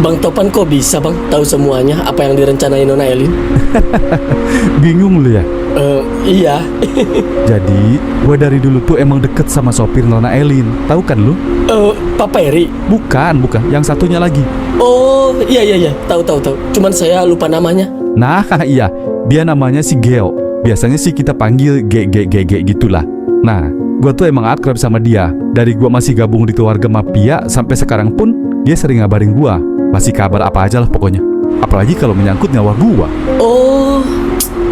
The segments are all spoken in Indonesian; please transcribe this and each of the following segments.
Bang Topan kok bisa bang tahu semuanya apa yang direncanain Nona Elin? Bingung lu ya? Iya. Jadi, gue dari dulu tuh emang deket sama sopir Nona Elin. Tahu kan lu? Papa Eri? Bukan. Yang satunya lagi. Oh, iya. Tahu. Cuman saya lupa namanya. Nah, iya. Dia namanya si Geo. Biasanya sih kita panggil G gitulah. Nah, gue tuh emang akrab sama dia. Dari gue masih gabung di keluarga mafia sampai sekarang pun dia sering ngabarin gue. Masih kabar apa aja lah pokoknya. Apalagi kalau menyangkut nyawa gue. Oh,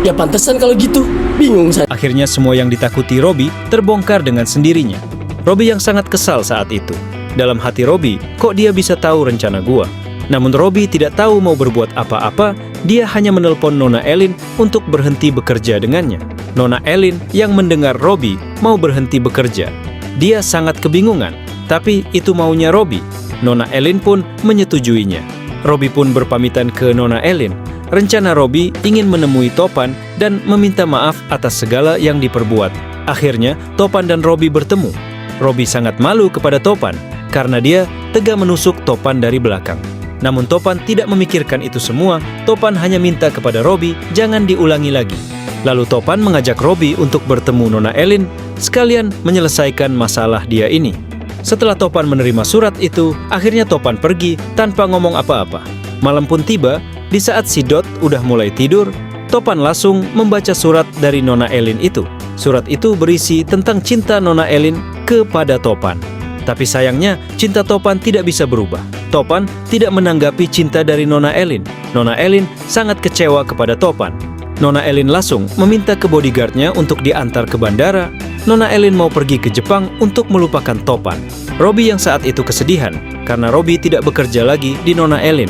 ya pantesan kalau gitu. Bingung saya. Akhirnya semua yang ditakuti Robi terbongkar dengan sendirinya. Robi yang sangat kesal saat itu. Dalam hati Robi, kok dia bisa tahu rencana gua? Namun Robi tidak tahu mau berbuat apa-apa. Dia hanya menelpon Nona Elin untuk berhenti bekerja dengannya. Nona Elin yang mendengar Robi mau berhenti bekerja. Dia sangat kebingungan, tapi itu maunya Robi. Nona Elin pun menyetujuinya. Robi pun berpamitan ke Nona Elin. Rencana Robi ingin menemui Topan dan meminta maaf atas segala yang diperbuat. Akhirnya, Topan dan Robi bertemu. Robi sangat malu kepada Topan karena dia tega menusuk Topan dari belakang. Namun Topan tidak memikirkan itu semua. Topan hanya minta kepada Robi jangan diulangi lagi. Lalu Topan mengajak Robi untuk bertemu Nona Elin sekalian menyelesaikan masalah dia ini. Setelah Topan menerima surat itu, akhirnya Topan pergi tanpa ngomong apa-apa. Malam pun tiba, di saat si Dot udah mulai tidur, Topan langsung membaca surat dari Nona Elin itu. Surat itu berisi tentang cinta Nona Elin kepada Topan. Tapi sayangnya, cinta Topan tidak bisa berubah. Topan tidak menanggapi cinta dari Nona Elin. Nona Elin sangat kecewa kepada Topan. Nona Elin langsung meminta ke bodyguardnya untuk diantar ke bandara. Nona Elin mau pergi ke Jepang untuk melupakan Topan. Robi yang saat itu kesedihan karena Robi tidak bekerja lagi di Nona Elin.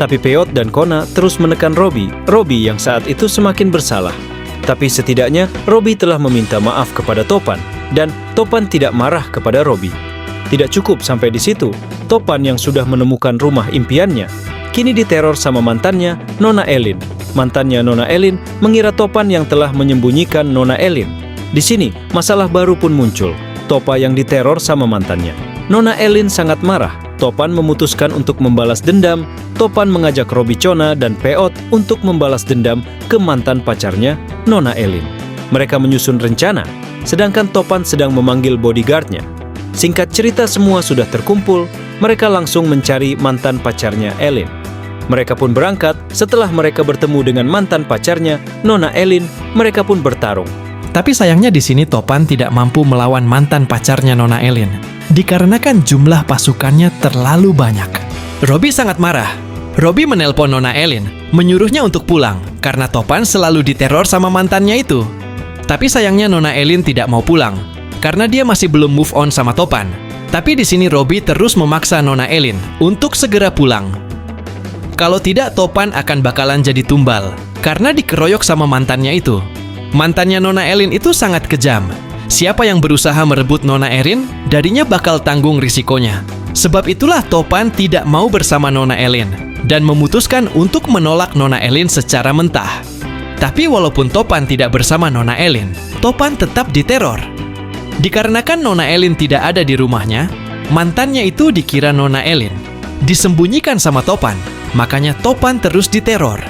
Tapi Peot dan Kona terus menekan Robi. Robi yang saat itu semakin bersalah. Tapi setidaknya Robi telah meminta maaf kepada Topan dan Topan tidak marah kepada Robi. Tidak cukup sampai di situ, Topan yang sudah menemukan rumah impiannya kini diteror sama mantannya, Nona Elin. Mantannya Nona Elin mengira Topan yang telah menyembunyikan Nona Elin. Di sini, masalah baru pun muncul. Topa yang diteror sama mantannya. Nona Elin sangat marah. Topan memutuskan untuk membalas dendam. Topan mengajak Robi Cona dan Peot untuk membalas dendam ke mantan pacarnya, Nona Elin. Mereka menyusun rencana, sedangkan Topan sedang memanggil bodyguardnya. Singkat cerita semua sudah terkumpul, mereka langsung mencari mantan pacarnya Elin. Mereka pun berangkat. Setelah mereka bertemu dengan mantan pacarnya, Nona Elin, mereka pun bertarung. Tapi sayangnya di sini Topan tidak mampu melawan mantan pacarnya Nona Elin, dikarenakan jumlah pasukannya terlalu banyak. Robi sangat marah. Robi menelpon Nona Elin, menyuruhnya untuk pulang, karena Topan selalu diteror sama mantannya itu. Tapi sayangnya Nona Elin tidak mau pulang, karena dia masih belum move on sama Topan. Tapi di sini Robi terus memaksa Nona Elin untuk segera pulang. Kalau tidak, Topan akan bakalan jadi tumbal, karena dikeroyok sama mantannya itu. Mantannya Nona Elin itu sangat kejam. Siapa yang berusaha merebut Nona Elin, darinya bakal tanggung risikonya. Sebab itulah Topan tidak mau bersama Nona Elin dan memutuskan untuk menolak Nona Elin secara mentah. Tapi walaupun Topan tidak bersama Nona Elin, Topan tetap diteror. Dikarenakan Nona Elin tidak ada di rumahnya, mantannya itu dikira Nona Elin disembunyikan sama Topan, makanya Topan terus diteror.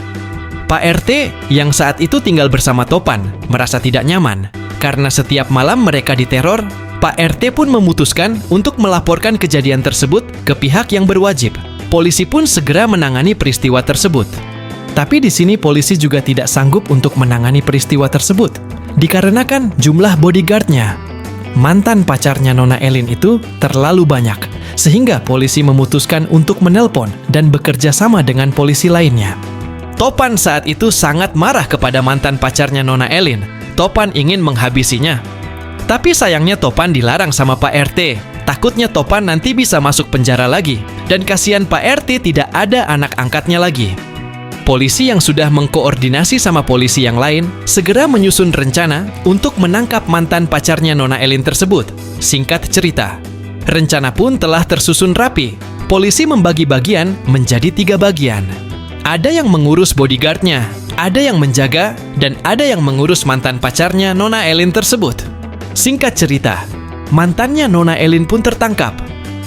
Pak RT yang saat itu tinggal bersama Topan merasa tidak nyaman karena setiap malam mereka diteror. Pak RT pun memutuskan untuk melaporkan kejadian tersebut ke pihak yang berwajib. Polisi pun segera menangani peristiwa tersebut. Tapi di sini polisi juga tidak sanggup untuk menangani peristiwa tersebut dikarenakan jumlah bodyguardnya. Mantan pacarnya Nona Elin itu terlalu banyak, sehingga polisi memutuskan untuk menelpon dan bekerja sama dengan polisi lainnya. Topan saat itu sangat marah kepada mantan pacarnya Nona Elin. Topan ingin menghabisinya. Tapi sayangnya Topan dilarang sama Pak RT. Takutnya Topan nanti bisa masuk penjara lagi. Dan kasihan Pak RT tidak ada anak angkatnya lagi. Polisi yang sudah mengkoordinasi sama polisi yang lain segera menyusun rencana untuk menangkap mantan pacarnya Nona Elin tersebut. Singkat cerita, rencana pun telah tersusun rapi. Polisi membagi bagian menjadi 3 bagian. Ada yang mengurus bodyguardnya, ada yang menjaga, dan ada yang mengurus mantan pacarnya Nona Elin tersebut. Singkat cerita, mantannya Nona Elin pun tertangkap.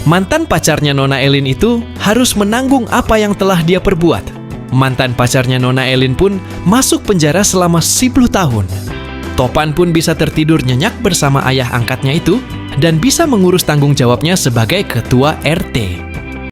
Mantan pacarnya Nona Elin itu harus menanggung apa yang telah dia perbuat. Mantan pacarnya Nona Elin pun masuk penjara selama 10 tahun. Topan pun bisa tertidur nyenyak bersama ayah angkatnya itu dan bisa mengurus tanggung jawabnya sebagai ketua RT.